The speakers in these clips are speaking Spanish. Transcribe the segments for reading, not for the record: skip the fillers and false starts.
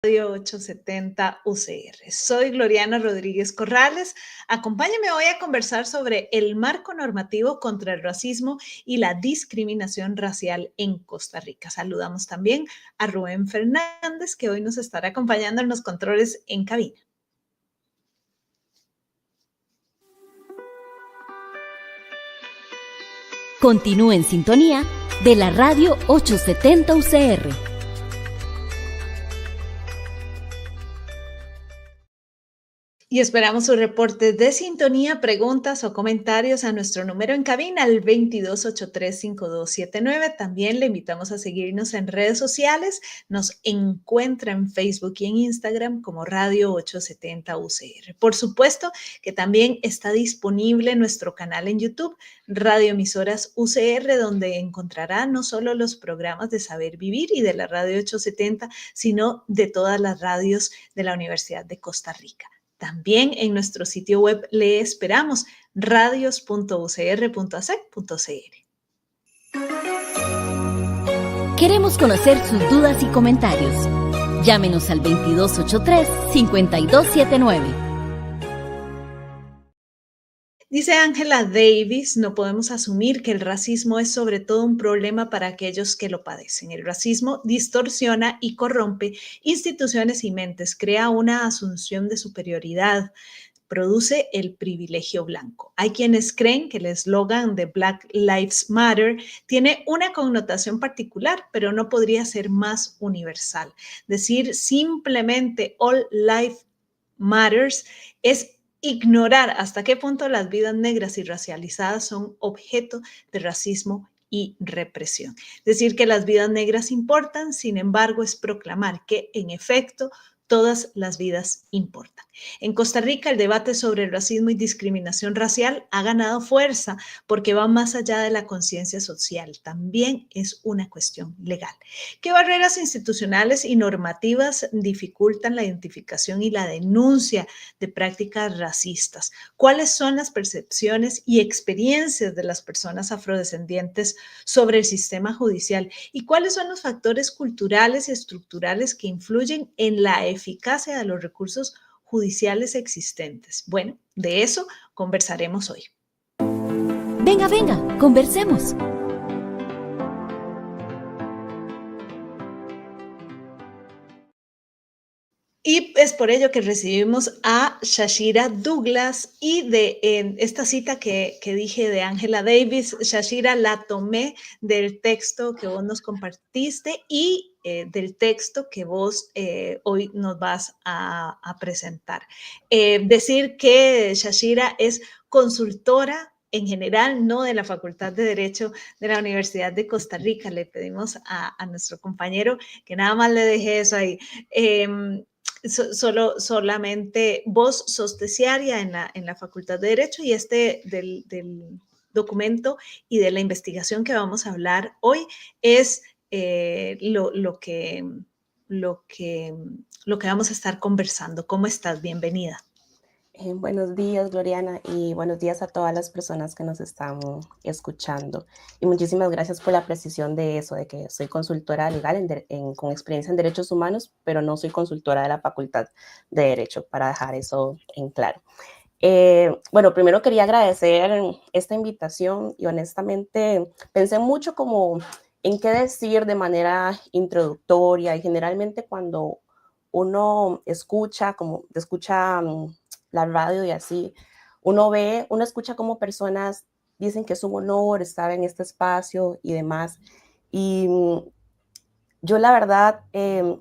Radio 870 UCR. Soy Gloriana Rodríguez Corrales. Acompáñame hoy a conversar sobre el marco normativo contra el racismo y la discriminación racial en Costa Rica. Saludamos también a Rubén Fernández, que hoy nos estará acompañando en los controles en cabina. Continúe en sintonía de la Radio 870 UCR. Y esperamos sus reportes de sintonía, preguntas o comentarios a nuestro número en cabina, el 2283-5279. También le invitamos a seguirnos en redes sociales. Nos encuentra en Facebook y en Instagram como Radio 870 UCR. Por supuesto que también está disponible nuestro canal en YouTube, Radio Emisoras UCR, donde encontrará no solo los programas de Saber Vivir y de la Radio 870, sino de todas las radios de la Universidad de Costa Rica. También en nuestro sitio web le esperamos, radios.ucr.cr. Queremos conocer sus dudas y comentarios. Llámenos al 2283-5279. Dice Angela Davis, no podemos asumir que el racismo es sobre todo un problema para aquellos que lo padecen. El racismo distorsiona y corrompe instituciones y mentes, crea una asunción de superioridad, produce el privilegio blanco. Hay quienes creen que el eslogan de Black Lives Matter tiene una connotación particular, pero no podría ser más universal. Decir simplemente All Life Matters es ignorar hasta qué punto las vidas negras y racializadas son objeto de racismo y represión. Decir que las vidas negras importan, sin embargo, es proclamar que, en efecto, todas las vidas importan. En Costa Rica, el debate sobre el racismo y discriminación racial ha ganado fuerza porque va más allá de la conciencia social. También es una cuestión legal. ¿Qué barreras institucionales y normativas dificultan la identificación y la denuncia de prácticas racistas? ¿Cuáles son las percepciones y experiencias de las personas afrodescendientes sobre el sistema judicial? ¿Y cuáles son los factores culturales y estructurales que influyen en la eficacia de los recursos judiciales existentes? Bueno, de eso conversaremos hoy. Venga, conversemos. Y es por ello que recibimos a Shashira Douglas y de esta cita que dije de Angela Davis. Shashira, la tomé del texto que vos nos compartiste y del texto que vos hoy nos vas a presentar. Decir que Shashira es consultora en general, no de la Facultad de Derecho de la Universidad de Costa Rica. Le pedimos a nuestro compañero que nada más le deje eso ahí. Solamente vos sos tesiaria en la Facultad de Derecho y del documento y de la investigación que vamos a hablar hoy es lo que vamos a estar conversando. ¿Cómo estás? Bienvenida. Buenos días, Gloriana, y buenos días a todas las personas que nos están escuchando. Y muchísimas gracias por la precisión de eso, de que soy consultora legal con experiencia en derechos humanos, pero no soy consultora de la Facultad de Derecho, para dejar eso en claro. Bueno, primero quería agradecer esta invitación y honestamente pensé mucho como en qué decir de manera introductoria y generalmente cuando uno escucha la radio y así, uno escucha cómo personas dicen que es un honor estar en este espacio y demás. Y yo la verdad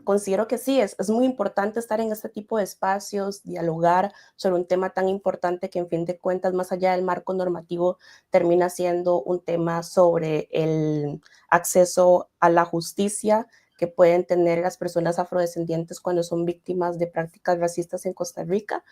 considero que sí, es muy importante estar en este tipo de espacios, dialogar sobre un tema tan importante que en fin de cuentas, más allá del marco normativo, termina siendo un tema sobre el acceso a la justicia que pueden tener las personas afrodescendientes cuando son víctimas de prácticas racistas en Costa Rica.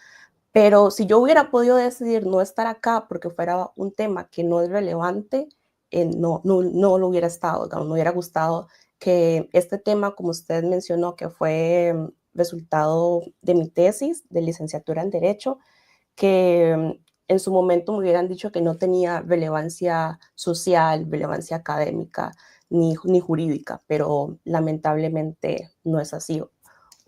Pero si yo hubiera podido decidir no estar acá porque fuera un tema que no es relevante, no lo hubiera estado, no me hubiera gustado que este tema, como usted mencionó, que fue resultado de mi tesis de licenciatura en Derecho, que en su momento me hubieran dicho que no tenía relevancia social, relevancia académica ni jurídica, pero lamentablemente no es así.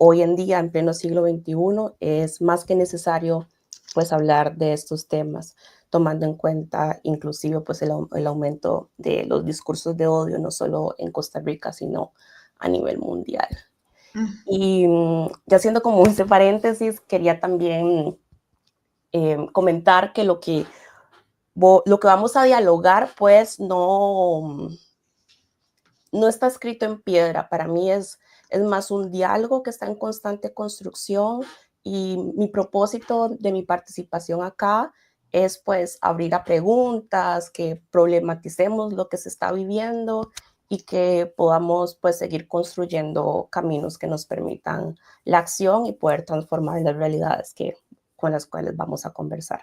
hoy en día, en pleno siglo XXI, es más que necesario pues hablar de estos temas, tomando en cuenta inclusive pues el aumento de los discursos de odio, no solo en Costa Rica, sino a nivel mundial. Y ya haciendo como ese paréntesis, quería también comentar que lo que vamos a dialogar pues no está escrito en piedra. Para mí es más un diálogo que está en constante construcción, y mi propósito de mi participación acá es pues abrir a preguntas, que problematicemos lo que se está viviendo y que podamos pues seguir construyendo caminos que nos permitan la acción y poder transformar las realidades con las cuales vamos a conversar.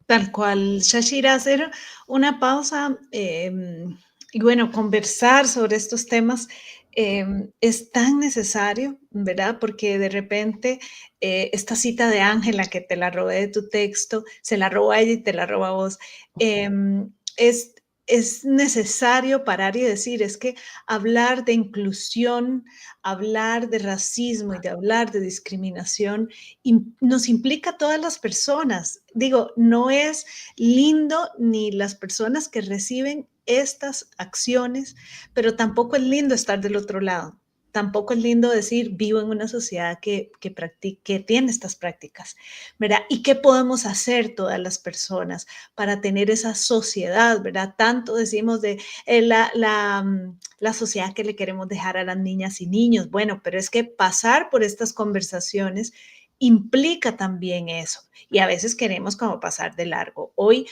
Tal cual, Shashira, hacer una pausa y bueno, conversar sobre estos temas es tan necesario, ¿verdad? Porque de repente esta cita de Ángela, que te la robé de tu texto, se la robó a ella y te la roba a vos, es, es necesario parar y decir, es que hablar de inclusión, hablar de racismo y de hablar de discriminación nos implica a todas las personas. Digo, no es lindo ni las personas que reciben estas acciones, pero tampoco es lindo estar del otro lado. Tampoco es lindo decir, vivo en una sociedad que tiene estas prácticas, ¿verdad? ¿Y qué podemos hacer todas las personas para tener esa sociedad, ¿verdad? Tanto decimos de la sociedad que le queremos dejar a las niñas y niños. Bueno, pero es que pasar por estas conversaciones implica también eso. Y a veces queremos como pasar de largo. Hoy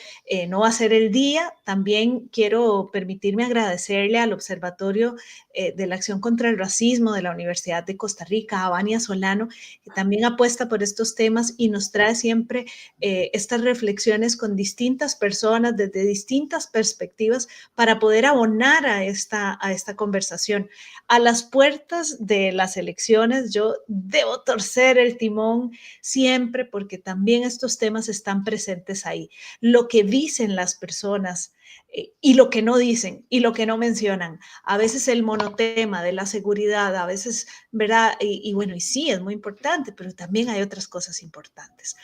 no va a ser el día. También quiero permitirme agradecerle al Observatorio de la Acción contra el Racismo de la Universidad de Costa Rica, a Vania Solano, que también apuesta por estos temas y nos trae siempre estas reflexiones con distintas personas desde distintas perspectivas para poder abonar a esta conversación. A las puertas de las elecciones, yo debo torcer el timón siempre porque también estos temas están presentes ahí. Lo que dicen las personas y lo que no dicen y lo que no mencionan. A veces el monotema de la seguridad, a veces, ¿verdad? Y bueno, y sí, es muy importante, pero también hay otras cosas importantes.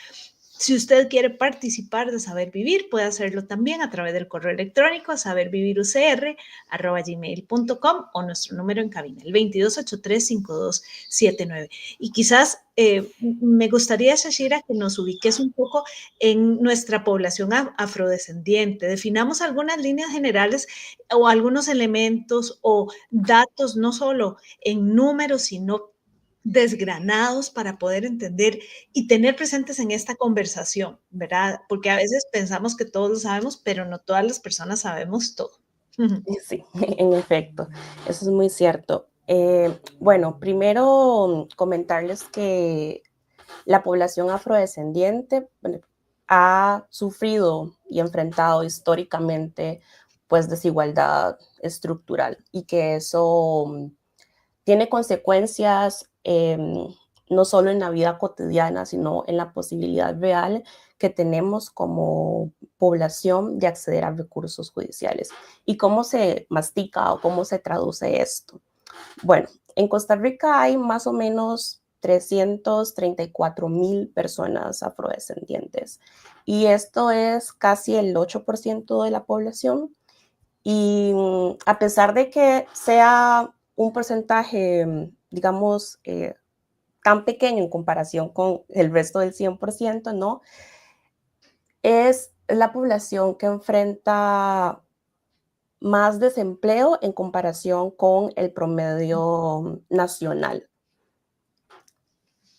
Si usted quiere participar de Saber Vivir, puede hacerlo también a través del correo electrónico sabervivirucr@gmail.com o nuestro número en cabina, el 2283-5279. Y quizás me gustaría, Shashira, que nos ubiques un poco en nuestra población afrodescendiente. Definamos algunas líneas generales o algunos elementos o datos, no solo en números, sino desgranados para poder entender y tener presentes en esta conversación, ¿verdad? Porque a veces pensamos que todos lo sabemos, pero no todas las personas sabemos todo. Sí, en efecto, eso es muy cierto. Bueno, primero comentarles que la población afrodescendiente ha sufrido y enfrentado históricamente pues desigualdad estructural, y que eso tiene consecuencias no solo en la vida cotidiana, sino en la posibilidad real que tenemos como población de acceder a recursos judiciales. ¿Y cómo se mastica o cómo se traduce esto? Bueno, en Costa Rica hay más o menos 334,000 personas afrodescendientes, y esto es casi el 8% de la población. Y a pesar de que sea un porcentaje, digamos, tan pequeño en comparación con el resto del 100%, ¿no? Es la población que enfrenta más desempleo en comparación con el promedio nacional.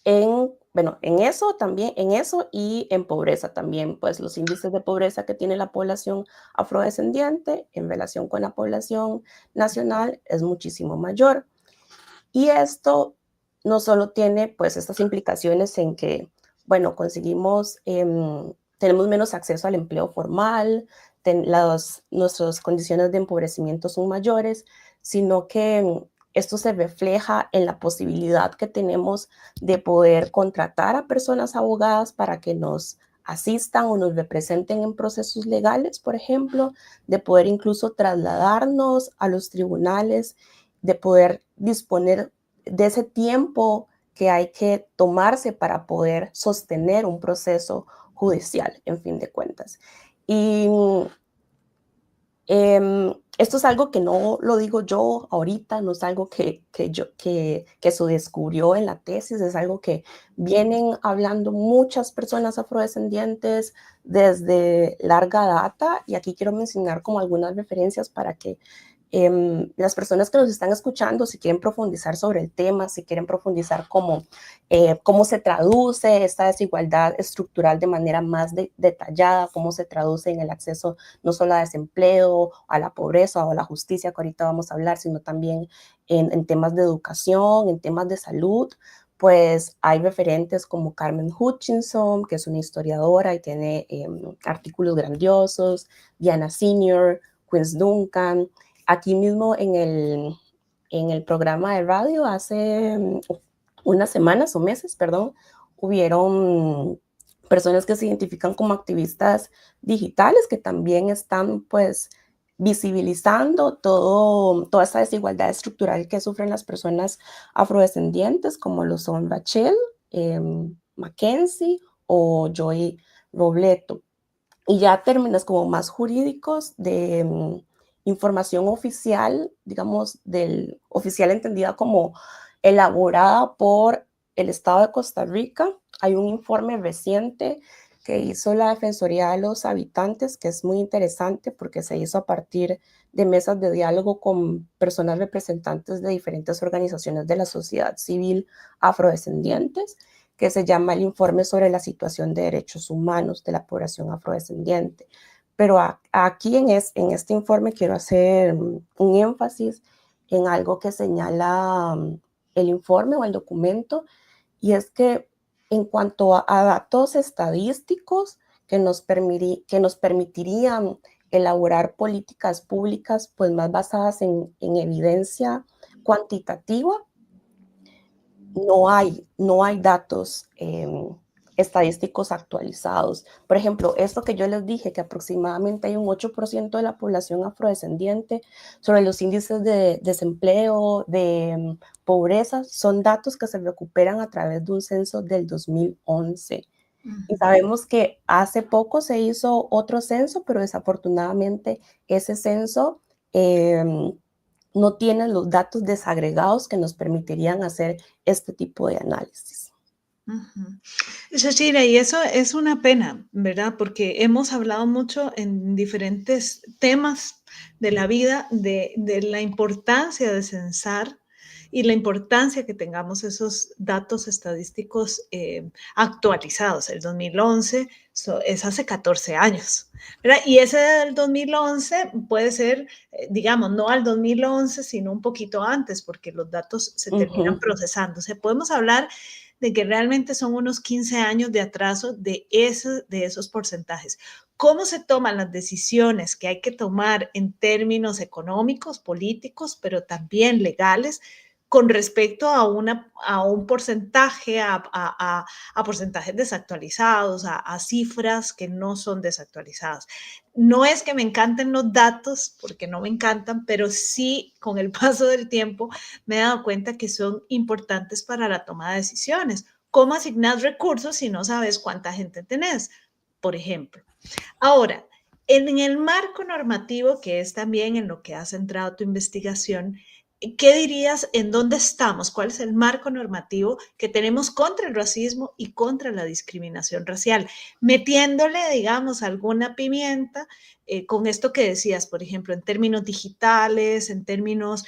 En eso también, en eso y en pobreza también, pues los índices de pobreza que tiene la población afrodescendiente en relación con la población nacional es muchísimo mayor. Y esto no solo tiene pues estas implicaciones en que, bueno, tenemos menos acceso al empleo formal, nuestras condiciones de empobrecimiento son mayores, sino que esto se refleja en la posibilidad que tenemos de poder contratar a personas abogadas para que nos asistan o nos representen en procesos legales, por ejemplo, de poder incluso trasladarnos a los tribunales, de poder disponer de ese tiempo que hay que tomarse para poder sostener un proceso judicial, en fin de cuentas. Y esto es algo que no lo digo yo ahorita, no es algo que se descubrió en la tesis, es algo que vienen hablando muchas personas afrodescendientes desde larga data, y aquí quiero mencionar como algunas referencias para que las personas que nos están escuchando, si quieren profundizar sobre el tema, si quieren profundizar cómo se traduce esta desigualdad estructural de manera más detallada, cómo se traduce en el acceso no solo a desempleo, a la pobreza o a la justicia, que ahorita vamos a hablar, sino también en temas de educación, en temas de salud, pues hay referentes como Carmen Hutchinson, que es una historiadora y tiene artículos grandiosos, Diana Senior, Quince Duncan. Aquí mismo en el programa de radio hace unas semanas o meses, perdón, hubieron personas que se identifican como activistas digitales que también están pues visibilizando toda esta desigualdad estructural que sufren las personas afrodescendientes, como lo son Rachel Mackenzie o Joy Robleto. Y ya términos como más jurídicos de información oficial, digamos, del oficial entendida como elaborada por el Estado de Costa Rica. Hay un informe reciente que hizo la Defensoría de los Habitantes, que es muy interesante porque se hizo a partir de mesas de diálogo con personas representantes de diferentes organizaciones de la sociedad civil afrodescendientes, que se llama el Informe sobre la situación de derechos humanos de la población afrodescendiente. Pero aquí en este informe quiero hacer un énfasis en algo que señala el informe o el documento, y es que en cuanto a datos estadísticos que nos permitirían elaborar políticas públicas pues más basadas en evidencia cuantitativa, no hay datos estadísticos actualizados. Por ejemplo, esto que yo les dije, que aproximadamente hay un 8% de la población afrodescendiente, sobre los índices de desempleo, de pobreza, son datos que se recuperan a través de un censo del 2011. Y sabemos que hace poco se hizo otro censo, pero desafortunadamente ese censo no tienen los datos desagregados que nos permitirían hacer este tipo de análisis. Shashira, y eso es una pena, ¿verdad? Porque hemos hablado mucho en diferentes temas de la vida de la importancia de censar y la importancia que tengamos esos datos estadísticos actualizados. El 2011 es hace 14 años, ¿verdad? Y ese del 2011 puede ser, digamos, no al 2011, sino un poquito antes, porque los datos se terminan procesando. O sea, podemos hablar de que realmente son unos 15 años de atraso de esos porcentajes. ¿Cómo se toman las decisiones que hay que tomar en términos económicos, políticos, pero también legales, con respecto a un porcentaje, a porcentajes desactualizados, a cifras que no son desactualizadas? No es que me encanten los datos, porque no me encantan, pero sí con el paso del tiempo me he dado cuenta que son importantes para la toma de decisiones. ¿Cómo asignas recursos si no sabes cuánta gente tenés? Por ejemplo. Ahora, en el marco normativo, que es también en lo que has centrado tu investigación, ¿qué dirías en dónde estamos? ¿Cuál es el marco normativo que tenemos contra el racismo y contra la discriminación racial? Metiéndole, digamos, alguna pimienta con esto que decías, por ejemplo, en términos digitales, en términos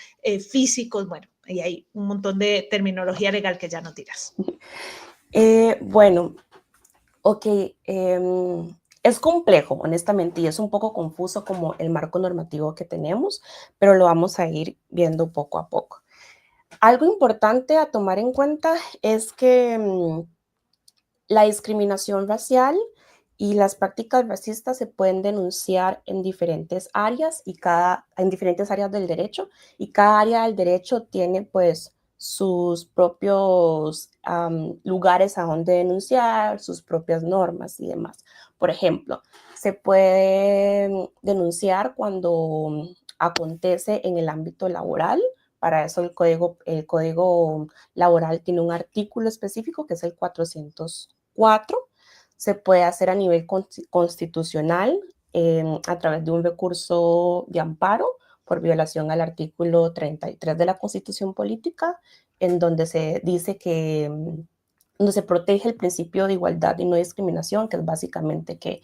físicos, bueno, y hay un montón de terminología legal que ya no tiras. Bueno, ok, es complejo, honestamente, y es un poco confuso como el marco normativo que tenemos, pero lo vamos a ir viendo poco a poco. Algo importante a tomar en cuenta es que la discriminación racial y las prácticas racistas se pueden denunciar en diferentes áreas en diferentes áreas del derecho, y cada área del derecho tiene pues sus propios lugares a donde denunciar, sus propias normas y demás. Por ejemplo, se puede denunciar cuando acontece en el ámbito laboral, Para eso el código laboral tiene un artículo específico que es el 404. Se puede hacer a nivel constitucional a través de un recurso de amparo por violación al artículo 33 de la Constitución Política, en donde se dice que donde se protege el principio de igualdad y no discriminación, que es básicamente que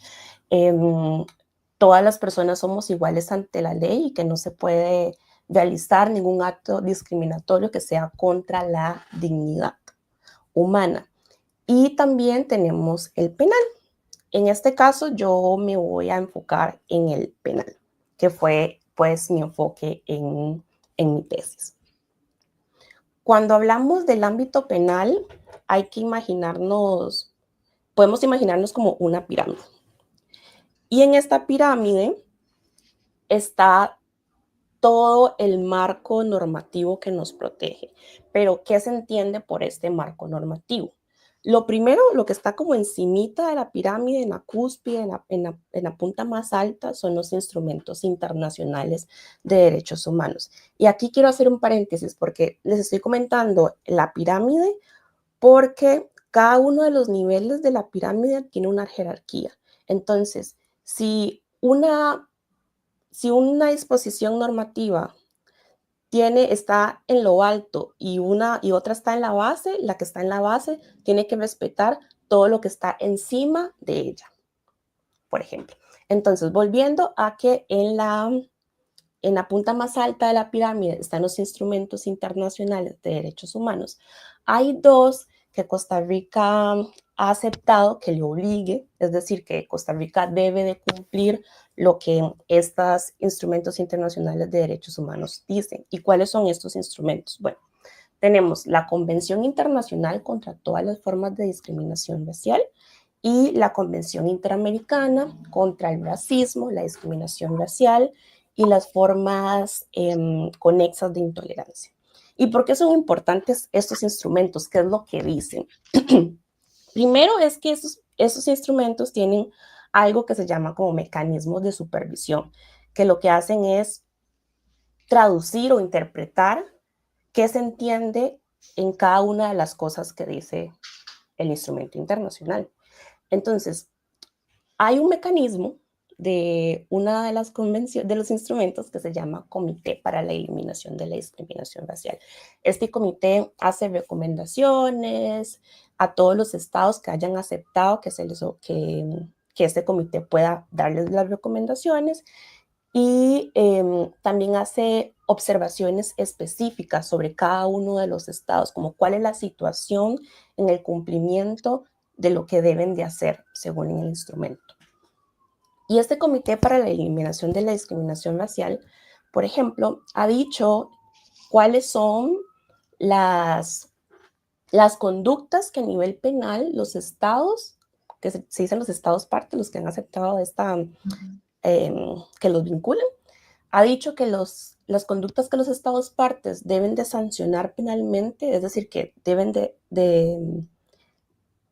todas las personas somos iguales ante la ley y que no se puede realizar ningún acto discriminatorio que sea contra la dignidad humana. Y también tenemos el penal. En este caso yo me voy a enfocar en el penal, que fue pues mi enfoque en mi tesis. Cuando hablamos del ámbito penal, hay que podemos imaginarnos como una pirámide. Y en esta pirámide está todo el marco normativo que nos protege. Pero, ¿qué se entiende por este marco normativo? Lo primero, lo que está como encimita de la pirámide, en la cúspide, en la punta más alta, son los instrumentos internacionales de derechos humanos. Y aquí quiero hacer un paréntesis porque les estoy comentando la pirámide porque cada uno de los niveles de la pirámide tiene una jerarquía. Entonces, si una disposición normativa está en lo alto y otra está en la base, la que está en la base tiene que respetar todo lo que está encima de ella, por ejemplo. Entonces, volviendo a que en la punta más alta de la pirámide están los instrumentos internacionales de derechos humanos. Hay dos que Costa Rica ha aceptado que le obligue, es decir, que Costa Rica debe de cumplir lo que estos instrumentos internacionales de derechos humanos dicen. ¿Y cuáles son estos instrumentos? Bueno, tenemos la Convención Internacional contra todas las formas de discriminación racial y la Convención Interamericana contra el racismo, la discriminación racial y las formas conexas de intolerancia. ¿Y por qué son importantes estos instrumentos? ¿Qué es lo que dicen? Primero es que esos instrumentos tienen algo que se llama como mecanismos de supervisión, que lo que hacen es traducir o interpretar qué se entiende en cada una de las cosas que dice el instrumento internacional. Entonces, hay un mecanismo de una de las convenciones, de los instrumentos que se llama Comité para la Eliminación de la Discriminación Racial. Este comité hace recomendaciones a todos los estados que hayan aceptado que este comité pueda darles las recomendaciones y también hace observaciones específicas sobre cada uno de los estados, como cuál es la situación en el cumplimiento de lo que deben de hacer según el instrumento. Y este Comité para la Eliminación de la Discriminación Racial, por ejemplo, ha dicho cuáles son las conductas que a nivel penal los estados, que se dicen los estados parte, los que han aceptado que los vinculen, ha dicho que las conductas que los estados partes deben de sancionar penalmente, es decir, que deben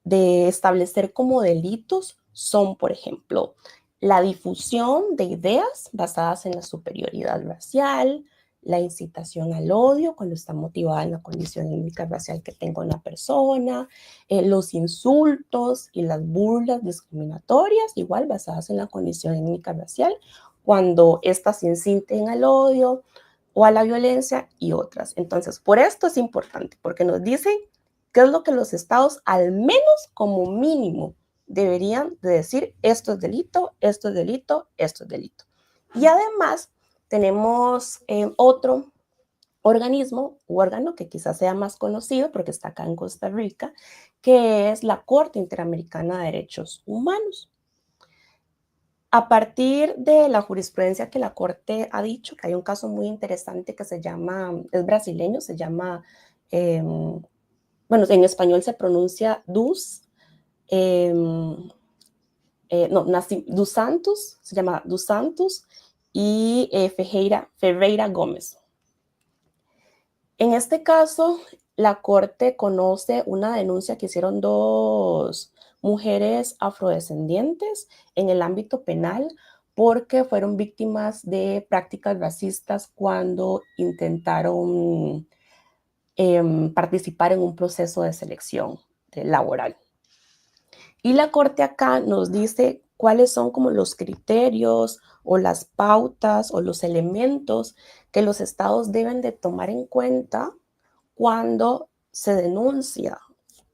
de establecer como delitos, son, por ejemplo, la difusión de ideas basadas en la superioridad racial, la incitación al odio cuando está motivada en la condición étnica racial que tenga una persona, los insultos y las burlas discriminatorias, igual basadas en la condición étnica racial, cuando éstas inciten al odio o a la violencia y otras. Entonces, por esto es importante, porque nos dicen qué es lo que los estados, al menos como mínimo, deberían de decir: esto es delito, esto es delito, esto es delito. Y además tenemos otro organismo u órgano que quizás sea más conocido porque está acá en Costa Rica, que es la Corte Interamericana de Derechos Humanos. A partir de la jurisprudencia que la Corte ha dicho, que hay un caso muy interesante que es brasileño, se llama, bueno, en español se pronuncia dos Santos, se llama dos Santos y Ferreira Gómez. En este caso, la Corte conoce una denuncia que hicieron dos mujeres afrodescendientes en el ámbito penal porque fueron víctimas de prácticas racistas cuando intentaron participar en un proceso de selección laboral. Y la Corte acá nos dice cuáles son como los criterios o las pautas o los elementos que los estados deben de tomar en cuenta cuando se denuncia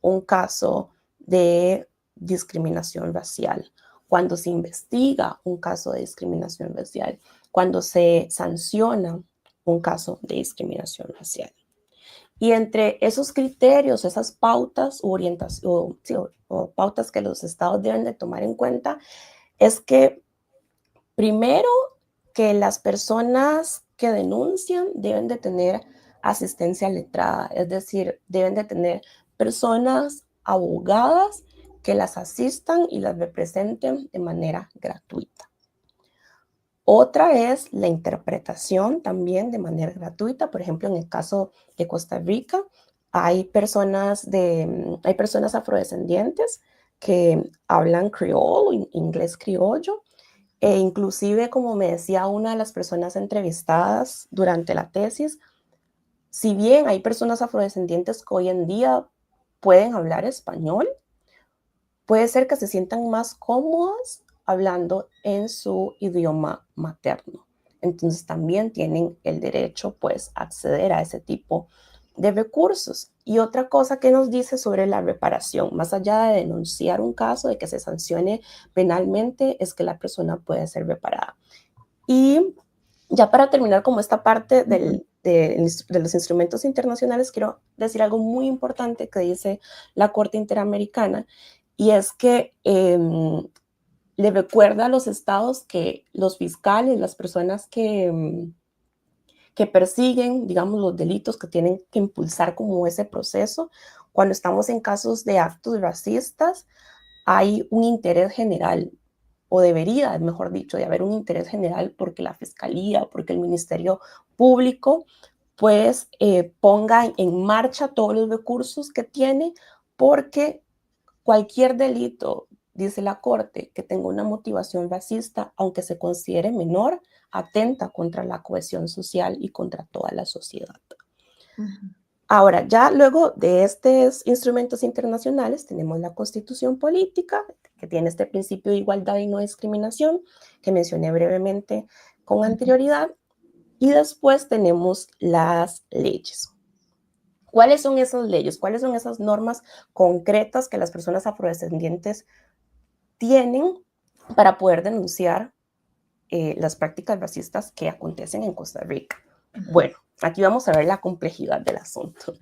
un caso de discriminación racial, cuando se investiga un caso de discriminación racial, cuando se sanciona un caso de discriminación racial. Y entre esos criterios, esas pautas o pautas que los estados deben de tomar en cuenta, es que primero que las personas que denuncian deben de tener asistencia letrada, es decir, deben de tener personas abogadas que las asistan y las representen de manera gratuita. Otra es la interpretación también de manera gratuita. Por ejemplo, en el caso de Costa Rica, hay personas afrodescendientes que hablan criollo, inglés criollo, e inclusive, como me decía una de las personas entrevistadas durante la tesis, si bien hay personas afrodescendientes que hoy en día pueden hablar español, puede ser que se sientan más cómodas hablando en su idioma materno. Entonces también tienen el derecho, pues, a acceder a ese tipo de recursos. Y otra cosa que nos dice sobre la reparación, más allá de denunciar un caso, de que se sancione penalmente, es que la persona puede ser reparada. Y ya para terminar como esta parte de los instrumentos internacionales, quiero decir algo muy importante que dice la Corte Interamericana, y es que le recuerda a los estados que los fiscales, las personas que persiguen, digamos, los delitos, que tienen que impulsar como ese proceso, cuando estamos en casos de actos racistas, hay un interés general, o debería, mejor dicho, de haber un interés general porque la Fiscalía, porque el Ministerio Público, pues ponga en marcha todos los recursos que tiene, porque cualquier delito, dice la Corte, que tenga una motivación racista, aunque se considere menor, atenta contra la cohesión social y contra toda la sociedad. Ahora, ya luego de estos instrumentos internacionales, tenemos la Constitución Política, que tiene este principio de igualdad y no discriminación, que mencioné brevemente con anterioridad, y después tenemos las leyes. ¿Cuáles son esas leyes? ¿Cuáles son esas normas concretas que las personas afrodescendientes tienen para poder denunciar las prácticas racistas que acontecen en Costa Rica? Bueno, aquí vamos a ver la complejidad del asunto.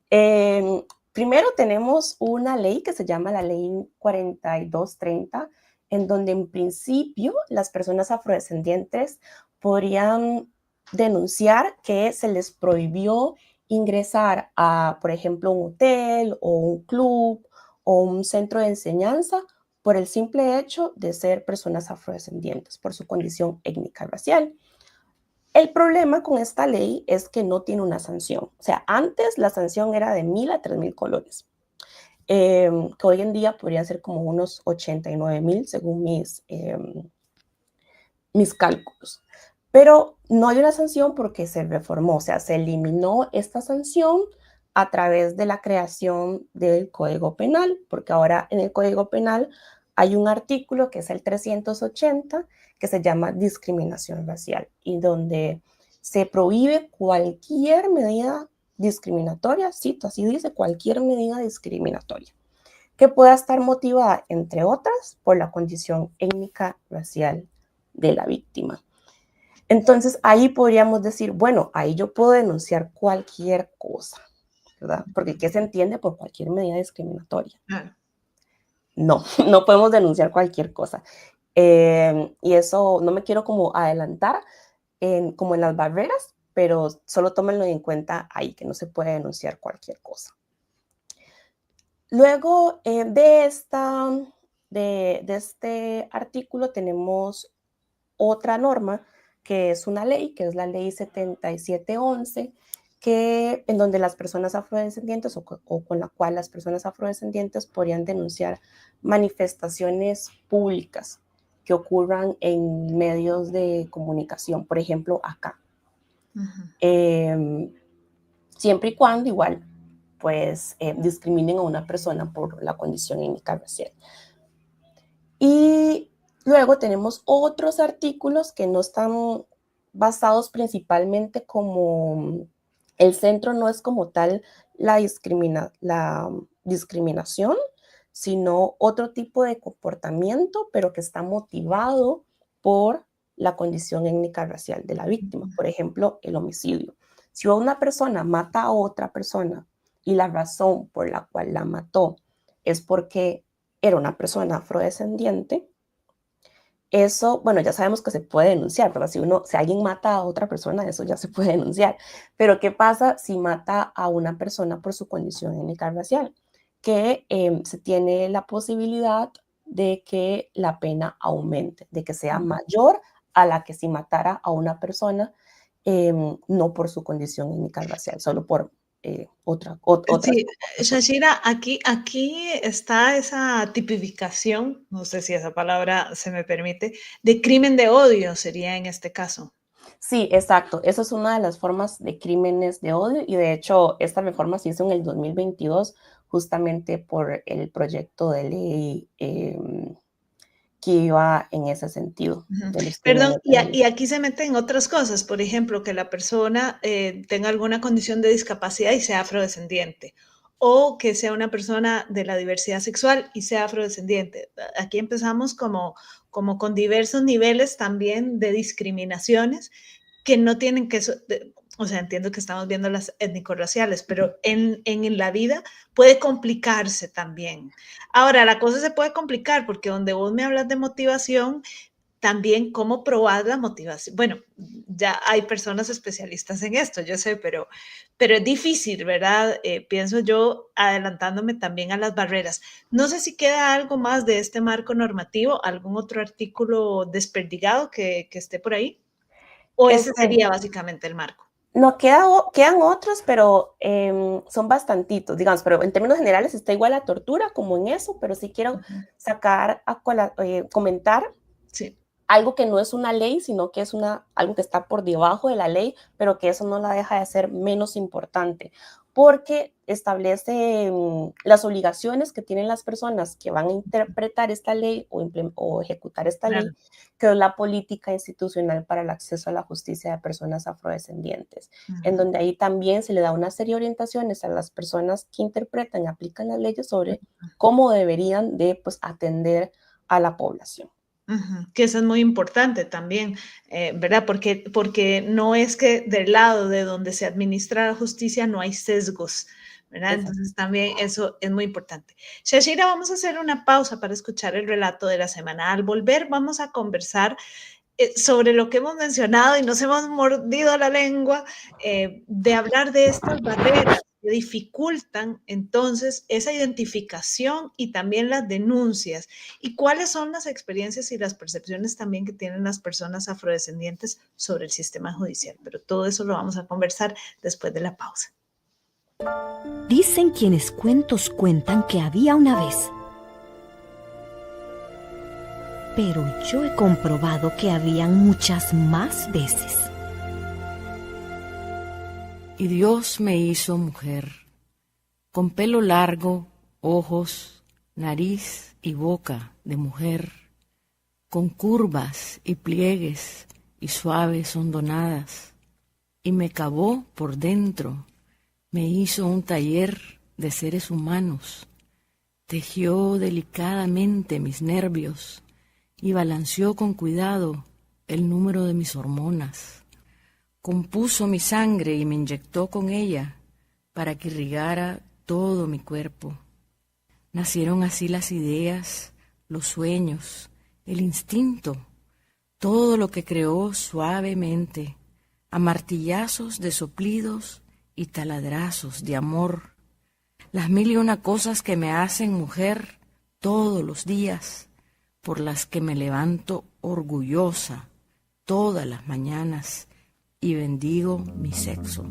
Primero tenemos una ley que se llama la Ley 4230, en donde en principio las personas afrodescendientes podrían denunciar que se les prohibió ingresar a, por ejemplo, un hotel o un club o un centro de enseñanza por el simple hecho de ser personas afrodescendientes, por su condición étnica racial. El problema con esta ley es que no tiene una sanción. O sea, antes la sanción era de 1,000 a 3,000 colones, que hoy en día podría ser como unos 89,000 según mis cálculos. Pero no hay una sanción porque se reformó, o sea, se eliminó esta sanción a través de la creación del Código Penal, porque ahora en el Código Penal hay un artículo que es el 380, que se llama discriminación racial, y donde se prohíbe cualquier medida discriminatoria, cito, así dice, cualquier medida discriminatoria, que pueda estar motivada, entre otras, por la condición étnica racial de la víctima. Entonces, ahí podríamos decir, bueno, ahí yo puedo denunciar cualquier cosa, ¿verdad? Porque ¿qué se entiende por cualquier medida discriminatoria? No, no podemos denunciar cualquier cosa. Y eso no me quiero como adelantar como en las barreras, pero solo tómenlo en cuenta ahí, que no se puede denunciar cualquier cosa. Luego de este artículo tenemos otra norma, que es una ley, que es la ley 7711, en donde las personas afrodescendientes o con la cual las personas afrodescendientes podrían denunciar manifestaciones públicas que ocurran en medios de comunicación, por ejemplo, acá. Siempre y cuando igual, pues, discriminen a una persona por la condición étnica racial. Y luego tenemos otros artículos que no están basados principalmente como el centro no es como tal la discriminación, sino otro tipo de comportamiento, pero que está motivado por la condición étnica racial de la víctima. Por ejemplo, el homicidio. Si una persona mata a otra persona y la razón por la cual la mató es porque era una persona afrodescendiente, eso, bueno, ya sabemos que se puede denunciar, ¿verdad? Si alguien mata a otra persona, eso ya se puede denunciar. Pero ¿qué pasa si mata a una persona por su condición étnica racial? Que se tiene la posibilidad de que la pena aumente, de que sea mayor a la que si matara a una persona no por su condición étnica racial, solo por otra. Sí, Shashira, aquí está esa tipificación, no sé si esa palabra se me permite, de crimen de odio sería en este caso. Sí, exacto. Esa es una de las formas de crímenes de odio y de hecho esta reforma se hizo en el 2022 justamente por el proyecto de ley que iba en ese sentido de los Perdón, crímenes de odio. y aquí se meten otras cosas, por ejemplo, que la persona tenga alguna condición de discapacidad y sea afrodescendiente, o que sea una persona de la diversidad sexual y sea afrodescendiente. Aquí empezamos como con diversos niveles también de discriminaciones que no tienen que, o sea, entiendo que estamos viendo las étnico-raciales, pero en la vida puede complicarse también. Ahora, la cosa se puede complicar porque donde vos me hablas de motivación, también cómo probar la motivación. Bueno, ya hay personas especialistas en esto, yo sé, pero es difícil, ¿verdad? Pienso yo adelantándome también a las barreras. No sé si queda algo más de este marco normativo, algún otro artículo desperdigado que esté por ahí, o ese sería básicamente el marco. No, quedan otros, pero son bastantitos, digamos, pero en términos generales está igual a tortura como en eso, pero sí quiero sacar comentar Sí. algo que no es una ley, sino que es algo que está por debajo de la ley, pero que eso no la deja de ser menos importante, porque establece las obligaciones que tienen las personas que van a interpretar esta ley o ejecutar esta ley, que es la política institucional para el acceso a la justicia de personas afrodescendientes, en donde ahí también se le da una serie de orientaciones a las personas que interpretan y aplican las leyes sobre cómo deberían de atender a la población. Que eso es muy importante también, ¿verdad? Porque no es que del lado de donde se administra la justicia no hay sesgos, ¿verdad? Exacto. Entonces también eso es muy importante. Shashira, vamos a hacer una pausa para escuchar el relato de la semana. Al volver vamos a conversar sobre lo que hemos mencionado y nos hemos mordido la lengua de hablar de estas barreras que dificultan entonces esa identificación y también las denuncias y cuáles son las experiencias y las percepciones también que tienen las personas afrodescendientes sobre el sistema judicial. Pero todo eso lo vamos a conversar después de la pausa. Dicen quienes cuentos cuentan que había una vez. Pero yo he comprobado que habían muchas más veces. Y Dios me hizo mujer, con pelo largo, ojos, nariz y boca de mujer, con curvas y pliegues y suaves hondonadas, y me cavó por dentro, me hizo un taller de seres humanos, tejió delicadamente mis nervios y balanceó con cuidado el número de mis hormonas. Compuso mi sangre y me inyectó con ella para que irrigara todo mi cuerpo. Nacieron así las ideas, los sueños, el instinto, todo lo que creó suavemente, a martillazos de soplidos y taladrazos de amor. Las 1001 cosas que me hacen mujer todos los días, por las que me levanto orgullosa todas las mañanas y bendigo mi sexo.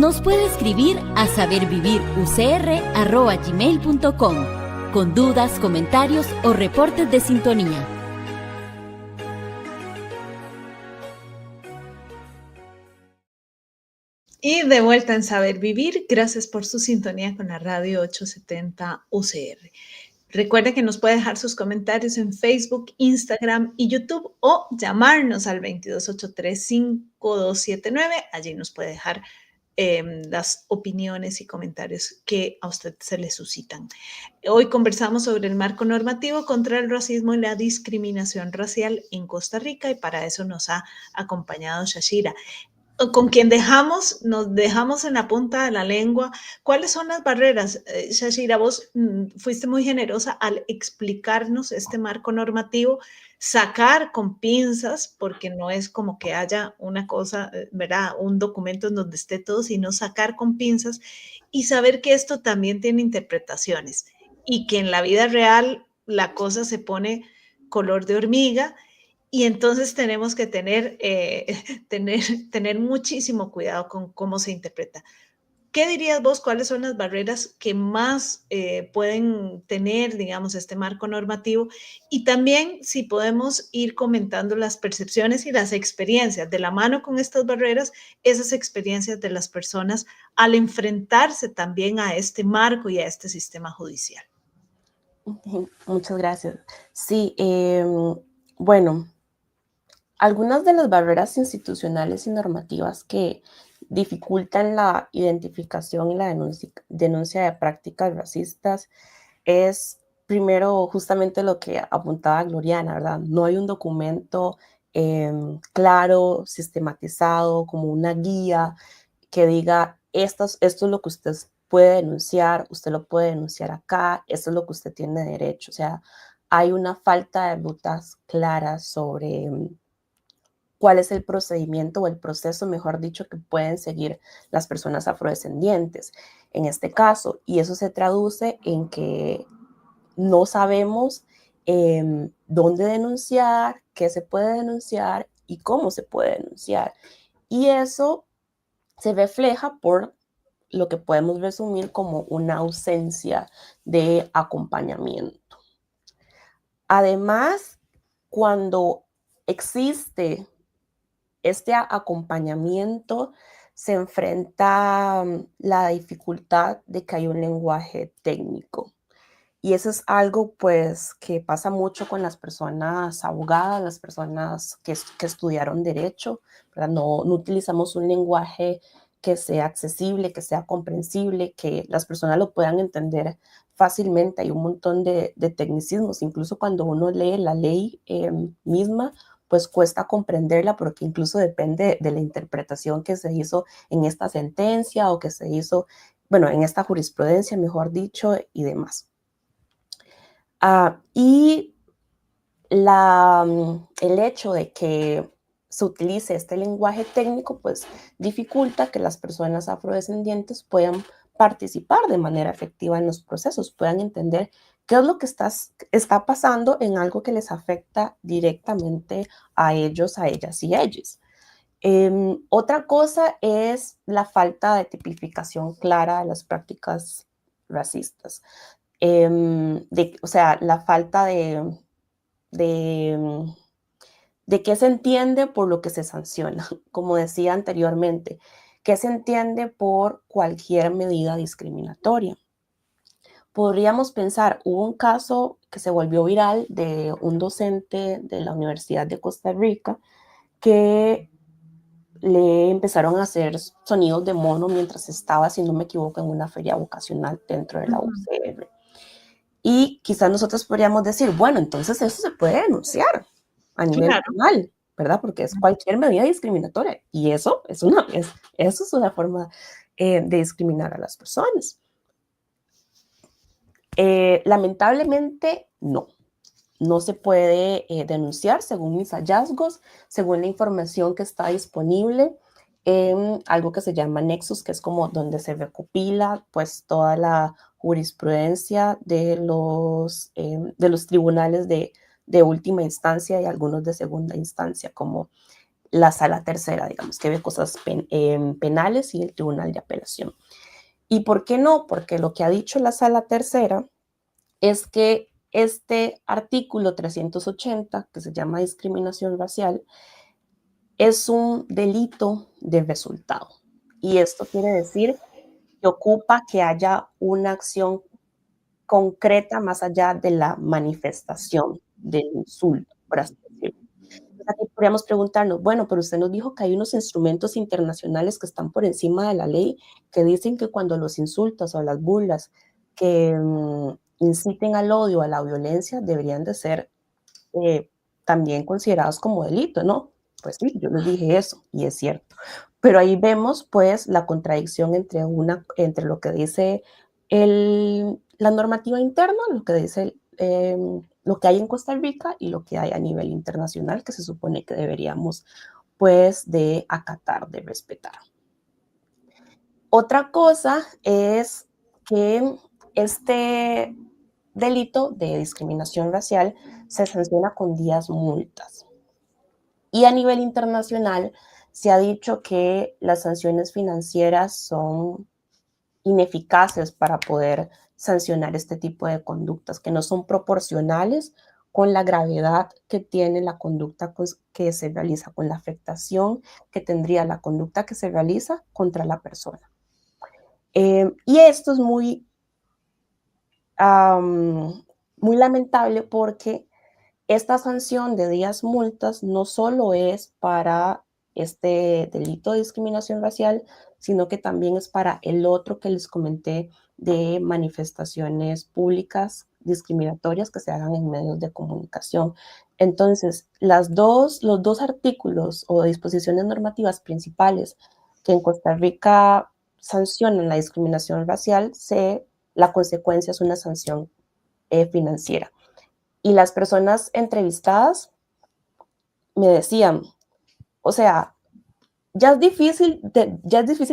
Nos puede escribir a sabervivirucr@gmail.com con dudas, comentarios o reportes de sintonía. Y de vuelta en Saber Vivir, gracias por su sintonía con la radio 870 UCR. Recuerde que nos puede dejar sus comentarios en Facebook, Instagram y YouTube o llamarnos al 2283-5279. Allí nos puede dejar las opiniones y comentarios que a usted se le suscitan. Hoy conversamos sobre el marco normativo contra el racismo y la discriminación racial en Costa Rica y para eso nos ha acompañado Shashira, con quien nos dejamos en la punta de la lengua. ¿Cuáles son las barreras? Shashira, vos fuiste muy generosa al explicarnos este marco normativo, sacar con pinzas, porque no es como que haya una cosa, ¿verdad? Un documento en donde esté todo, sino sacar con pinzas y saber que esto también tiene interpretaciones y que en la vida real la cosa se pone color de hormiga. Y entonces tenemos que tener muchísimo cuidado con cómo se interpreta. ¿Qué dirías vos? ¿Cuáles son las barreras que más pueden tener, digamos, este marco normativo? Y también si podemos ir comentando las percepciones y las experiencias de la mano con estas barreras, esas experiencias de las personas al enfrentarse también a este marco y a este sistema judicial. Muchas gracias. Sí, bueno, algunas de las barreras institucionales y normativas que dificultan la identificación y la denuncia de prácticas racistas es, primero, justamente lo que apuntaba Gloriana, ¿verdad? No hay un documento claro, sistematizado, como una guía que diga, esto es lo que usted puede denunciar, usted lo puede denunciar acá, esto es lo que usted tiene derecho. O sea, hay una falta de rutas claras sobre cuál es el procedimiento o el proceso, mejor dicho, que pueden seguir las personas afrodescendientes en este caso. Y eso se traduce en que no sabemos dónde denunciar, qué se puede denunciar y cómo se puede denunciar. Y eso se refleja por lo que podemos resumir como una ausencia de acompañamiento. Además, cuando existe este acompañamiento, se enfrenta la dificultad de que hay un lenguaje técnico. Y eso es algo pues que pasa mucho con las personas abogadas, las personas que estudiaron derecho, ¿verdad? No utilizamos un lenguaje que sea accesible, que sea comprensible, que las personas lo puedan entender fácilmente. Hay un montón de tecnicismos, incluso cuando uno lee la ley misma, pues cuesta comprenderla porque incluso depende de la interpretación que se hizo en esta sentencia o que se hizo, bueno, en esta jurisprudencia, mejor dicho, y demás. Y el hecho de que se utilice este lenguaje técnico, pues dificulta que las personas afrodescendientes puedan participar de manera efectiva en los procesos, puedan entender qué es lo que está pasando en algo que les afecta directamente a ellos, a ellas y a ellos. Otra cosa es la falta de tipificación clara de las prácticas racistas. O sea, la falta de qué se entiende por lo que se sanciona, como decía anteriormente, qué se entiende por cualquier medida discriminatoria. Podríamos pensar, hubo un caso que se volvió viral de un docente de la Universidad de Costa Rica que le empezaron a hacer sonidos de mono mientras estaba, si no me equivoco, en una feria vocacional dentro de la UCR. Y quizás nosotros podríamos decir, bueno, entonces eso se puede denunciar a nivel penal, ¿verdad? Porque es cualquier medida discriminatoria. Y eso es una forma de discriminar a las personas. Lamentablemente, no se puede denunciar según mis hallazgos, según la información que está disponible en algo que se llama Nexus, que es como donde se recopila pues toda la jurisprudencia de los tribunales de última instancia y algunos de segunda instancia, como la sala tercera, digamos, que ve cosas penales y el tribunal de apelación. ¿Y por qué no? Porque lo que ha dicho la sala tercera es que este artículo 380, que se llama discriminación racial, es un delito de resultado. Y esto quiere decir que ocupa que haya una acción concreta más allá de la manifestación del insulto, por así decirlo. Entonces, aquí podríamos preguntarnos, bueno, pero usted nos dijo que hay unos instrumentos internacionales que están por encima de la ley que dicen que cuando los insultos o las burlas que inciten al odio, a la violencia, deberían de ser también considerados como delito, ¿no? Pues sí, yo les dije eso y es cierto. Pero ahí vemos pues la contradicción entre lo que dice la normativa interna, lo que dice lo que hay en Costa Rica y lo que hay a nivel internacional que se supone que deberíamos pues de acatar, de respetar. Otra cosa es que este delito de discriminación racial se sanciona con 10 multas. Y a nivel internacional se ha dicho que las sanciones financieras son ineficaces para poder sancionar este tipo de conductas, que no son proporcionales con la gravedad que tiene la conducta que se realiza, con la afectación que tendría la conducta que se realiza contra la persona. Y esto es muy lamentable porque esta sanción de 10 multas no solo es para este delito de discriminación racial, sino que también es para el otro que les comenté de manifestaciones públicas discriminatorias que se hagan en medios de comunicación. Entonces, los dos artículos o disposiciones normativas principales que en Costa Rica sancionan la discriminación racial, la consecuencia es una sanción financiera. Y las personas entrevistadas me decían, o sea, ya es difícil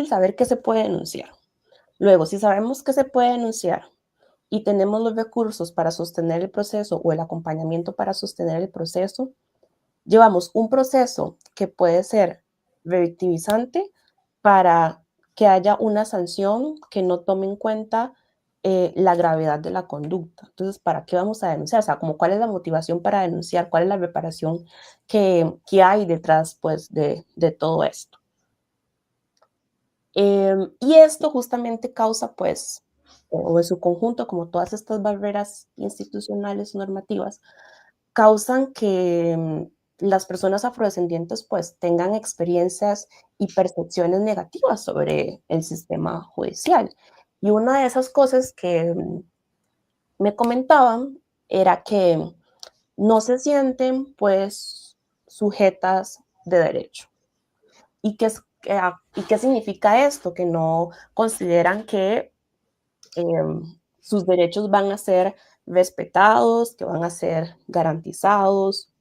saber qué se puede denunciar. Luego, si sabemos qué se puede denunciar y tenemos los recursos para sostener el proceso o el acompañamiento para sostener el proceso, llevamos un proceso que puede ser revictimizante para que haya una sanción que no tome en cuenta la gravedad de la conducta. Entonces, ¿para qué vamos a denunciar? O sea, como cuál es la motivación para denunciar, cuál es la reparación que hay detrás, pues, de todo esto. Y esto justamente causa, pues, o en su conjunto, como todas estas barreras institucionales, normativas, causan que las personas afrodescendientes, pues, tengan experiencias y percepciones negativas sobre el sistema judicial. Y una de esas cosas que me comentaban era que no se sienten, pues, sujetas de derecho. ¿Y qué significa esto? Que no consideran que sus derechos van a ser respetados, que van a ser garantizados,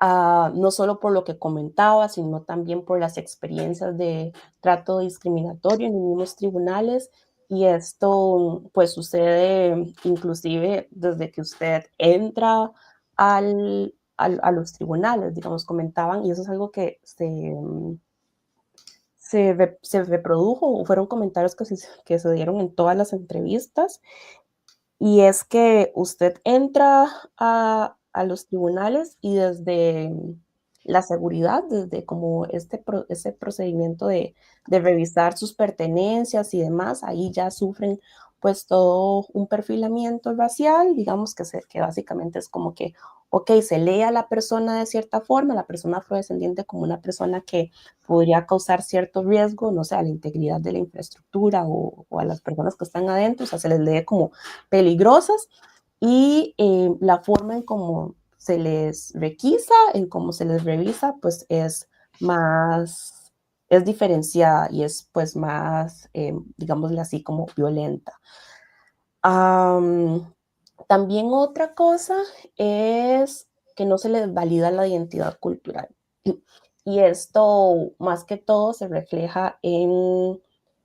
no solo por lo que comentaba, sino también por las experiencias de trato discriminatorio en los mismos tribunales. Y esto pues sucede inclusive desde que usted entra a los tribunales, digamos, comentaban, y eso es algo que se reprodujo, o fueron comentarios que se dieron en todas las entrevistas, y es que usted entra a los tribunales y desde la seguridad, desde como ese procedimiento de revisar sus pertenencias y demás, ahí ya sufren pues todo un perfilamiento racial, digamos que básicamente es como que, ok, se lee a la persona de cierta forma, la persona afrodescendiente como una persona que podría causar cierto riesgo, no sé, a la integridad de la infraestructura o a las personas que están adentro, o sea, se les lee como peligrosas, y la forma en cómo se les requisa, en cómo se les revisa, pues es diferenciada y es pues más, digámosle así, como violenta. También otra cosa es que no se les valida la identidad cultural. Y esto, más que todo, se refleja en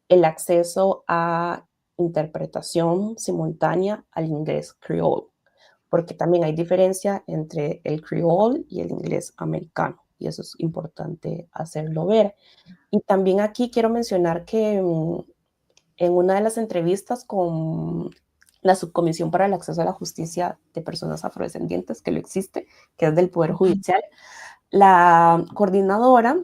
el acceso a interpretación simultánea al inglés creole, porque también hay diferencia entre el creole y el inglés americano. y eso es importante hacerlo ver. Y también aquí quiero mencionar que en una de las entrevistas con la Subcomisión para el Acceso a la Justicia de Personas Afrodescendientes, que lo existe, que es del Poder Judicial, la coordinadora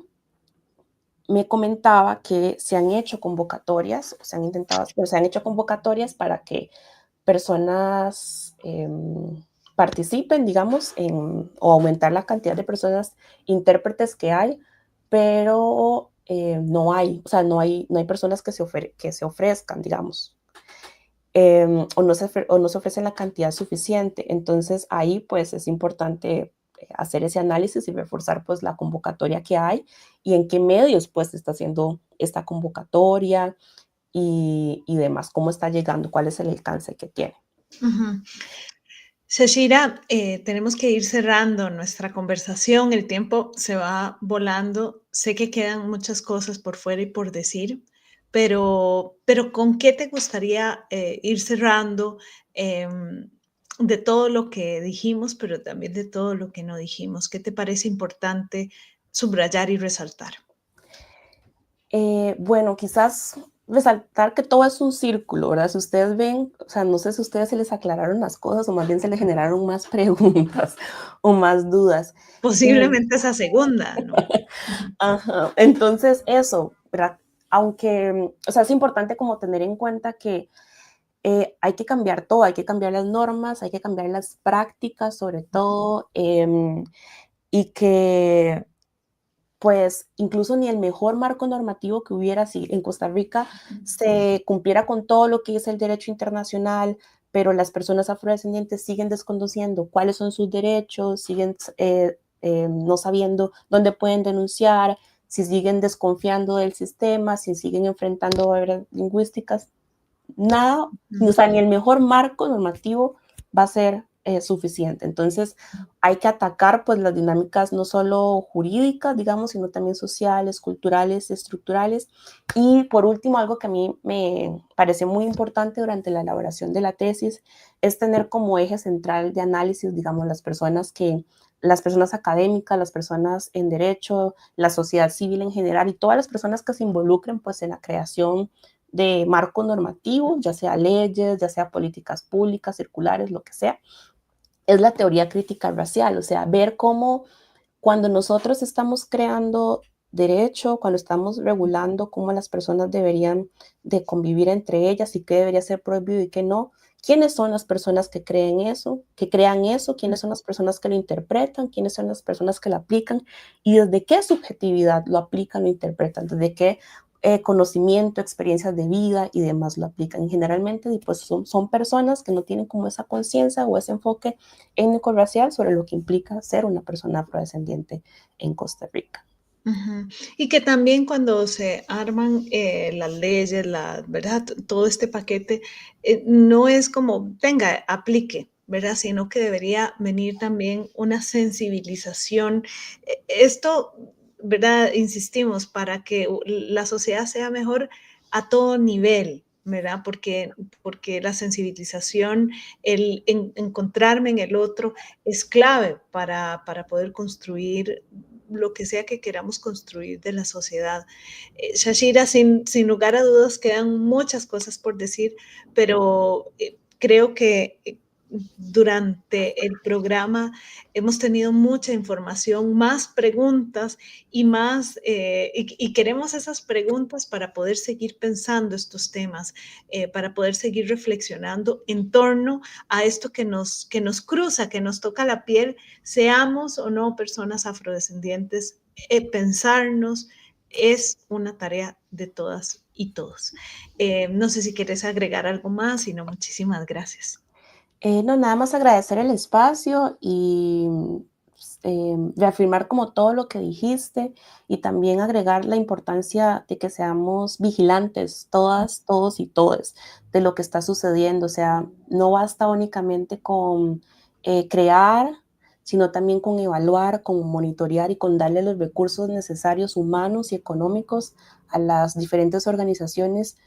me comentaba que se han hecho convocatorias, se han intentado, pero se han hecho convocatorias para que personas participen, digamos, o aumentar la cantidad de personas intérpretes que hay, pero no hay, o sea, no hay personas que se ofrezcan, digamos, o no se ofrecen la cantidad suficiente. Entonces ahí pues es importante hacer ese análisis y reforzar pues la convocatoria que hay y en qué medios pues está haciendo esta convocatoria y demás, cómo está llegando, cuál es el alcance que tiene. Ujú. Shashira, tenemos que ir cerrando nuestra conversación, el tiempo se va volando, sé que quedan muchas cosas por fuera y por decir, pero ¿con qué te gustaría ir cerrando de todo lo que dijimos, pero también de todo lo que no dijimos? ¿Qué te parece importante subrayar y resaltar? Bueno, quizás resaltar que todo es un círculo, ¿verdad? Si ustedes ven, o sea, no sé si a ustedes se les aclararon las cosas o más bien se les generaron más preguntas o más dudas. Y, Posiblemente esa segunda, ¿no? ajá, entonces eso, ¿verdad? Aunque, o sea, es importante como tener en cuenta que hay que cambiar todo, hay que cambiar las normas, hay que cambiar las prácticas sobre todo, y que pues incluso ni el mejor marco normativo que hubiera si en Costa Rica se cumpliera con todo lo que es el derecho internacional, pero las personas afrodescendientes siguen desconociendo cuáles son sus derechos, siguen no sabiendo dónde pueden denunciar, si siguen desconfiando del sistema, si siguen enfrentando barreras lingüísticas, nada, o sea, ni el mejor marco normativo va a ser suficiente. Entonces, hay que atacar pues las dinámicas no solo jurídicas, digamos, sino también sociales, culturales, estructurales. Y por último, algo que a mí me pareció muy importante durante la elaboración de la tesis es tener como eje central de análisis, digamos, las personas académicas, las personas en derecho, la sociedad civil en general y todas las personas que se involucren pues en la creación de marco normativo, ya sea leyes, ya sea políticas públicas, circulares, lo que sea, es la teoría crítica racial, o sea, ver cómo cuando nosotros estamos creando derecho, cuando estamos regulando cómo las personas deberían de convivir entre ellas y qué debería ser prohibido y qué no, quiénes son las personas que creen eso, que crean eso, quiénes son las personas que lo interpretan, quiénes son las personas que lo aplican y desde qué subjetividad lo aplican, lo interpretan, desde qué conocimiento, experiencias de vida y demás lo aplican. Y generalmente pues, son personas que no tienen como esa conciencia o ese enfoque étnico-racial sobre lo que implica ser una persona afrodescendiente en Costa Rica. Ujú. Y que también cuando se arman las leyes, ¿verdad? Todo este paquete, no es como, venga, aplique, ¿verdad? Sino que debería venir también una sensibilización. Esto, ¿verdad? Insistimos, para que la sociedad sea mejor a todo nivel, ¿verdad? Porque la sensibilización, encontrarme en el otro, es clave para poder construir lo que sea que queramos construir de la sociedad. Shashira, sin lugar a dudas, quedan muchas cosas por decir, pero creo que durante el programa hemos tenido mucha información, más preguntas y queremos esas preguntas para poder seguir pensando estos temas, para poder seguir reflexionando en torno a esto que nos cruza, que nos toca la piel, seamos o no personas afrodescendientes, pensarnos es una tarea de todas y todos. No sé si quieres agregar algo más, sino muchísimas gracias. No, nada más agradecer el espacio y reafirmar como todo lo que dijiste y también agregar la importancia de que seamos vigilantes, todas, todos y todes, de lo que está sucediendo. O sea, no basta únicamente con crear, sino también con evaluar, con monitorear y con darle los recursos necesarios humanos y económicos a las diferentes organizaciones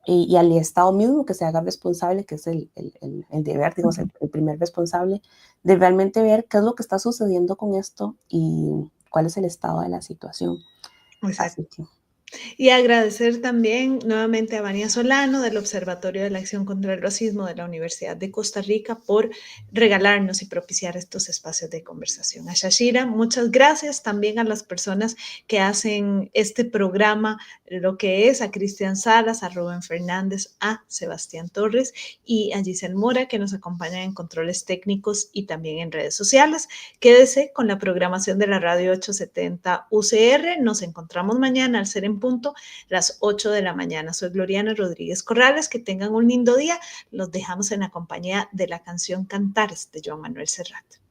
y al Estado mismo que se haga responsable, que es el deber, digamos, el primer responsable, de realmente ver qué es lo que está sucediendo con esto y cuál es el estado de la situación. Exacto. Así que Y agradecer también nuevamente a Vania Solano del Observatorio de la Acción contra el Racismo de la Universidad de Costa Rica por regalarnos y propiciar estos espacios de conversación. A Shashira, muchas gracias también a las personas que hacen este programa, lo que es a Cristian Salas, a Rubén Fernández, a Sebastián Torres y a Giselle Mora, que nos acompañan en controles técnicos y también en redes sociales. Quédese con la programación de la Radio 870 UCR. Nos encontramos mañana al ser en punto las 8 de la mañana. Soy Gloriana Rodríguez Corrales. Que tengan un lindo día. Los dejamos en la compañía de la canción Cantares de Joan Manuel Serrat.